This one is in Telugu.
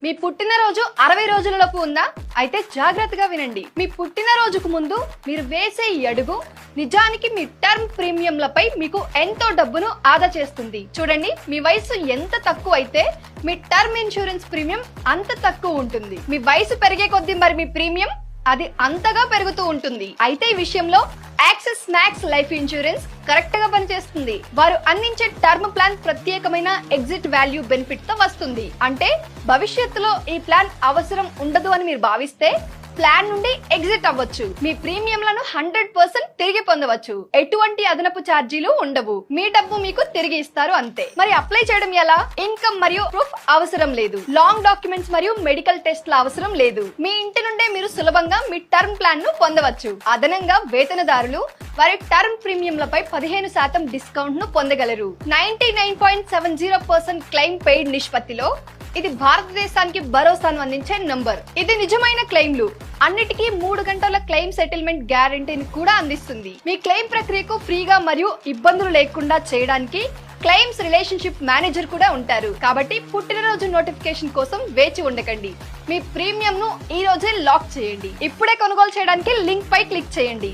మీ పుట్టినరోజు 60 రోజులలోపు ఉందా? అయితే జాగ్రత్తగా వినండి. మీ పుట్టినరోజుకు ముందు మీరు వేసే ఈ అడుగు నిజానికి మీ టర్మ్ ప్రీమియంలపై మీకు ఎంతో డబ్బును ఆదా చేస్తుంది. చూడండి, మీ వయసు ఎంత తక్కువ అయితే మీ టర్మ్ ఇన్సూరెన్స్ ప్రీమియం అంత తక్కువ ఉంటుంది. మీ వయసు పెరిగే కొద్దీ మరి మీ ప్రీమియం అది అంతగా పెరుగుతూ ఉంటుంది. అయితే ఈ విషయంలో axis max life insurance correct గా పనిచేస్తుంది. వారు అందించే టర్మ్ ప్లాన్ ప్రత్యేకమైన ఎగ్జిట్ వాల్యూ బెనిఫిట్ తో వస్తుంది. అంటే భవిష్యత్తులో ఈ ప్లాన్ అవసరం ఉండదు అని మీరు భావిస్తే ప్లాన్ నుండి ఎగ్జిట్ అవ్వచ్చు. మీ ప్రీమియంలను 100% తిరిగి పొందవచ్చు. ఎటువంటి అదనపు ఛార్జీలు ఉండవు. మీ డబ్బు మీకు తిరిగి ఇస్తారు అంతే. మరి అప్లై చేయడం ఎలా? ఇన్కమ్ మరియు ప్రూఫ్ అవసరం లేదు. లాంగ్ డాక్యుమెంట్స్ మరియు మెడికల్ టెస్ట్ల అవసరం లేదు. మీ ఇంటి నుండే మీరు సులభంగా మీ టర్మ్ ప్లాన్ ను పొందవచ్చు. అదనంగా వేతనదారులు వారి టర్మ్ ప్రీమియంలపై 15% డిస్కౌంట్ ను పొందగలరు. 99.70% క్లెయిమ్ పెయిడ్ నిష్పత్తిలో ఇది భారతదేశానికి భరోసాను అందించే నంబర్. ఇది నిజమైన క్లెయిమ్లు అన్నిటికీ 3 గంటల క్లెయిమ్ సెటిల్మెంట్ గ్యారంటీని కూడా అందిస్తుంది. మీ క్లెయిమ్ ప్రక్రియకు ఫ్రీగా మరియు ఇబ్బందులు లేకుండా చేయడానికి క్లెయిమ్స్ రిలేషన్షిప్ మేనేజర్ కూడా ఉంటారు. కాబట్టి పుట్టినరోజు నోటిఫికేషన్ కోసం వేచి ఉండకండి. మీ ప్రీమియం ను ఈ రోజే లాక్ చేయండి. ఇప్పుడే కొనుగోలు చేయడానికి లింక్ పై క్లిక్ చేయండి.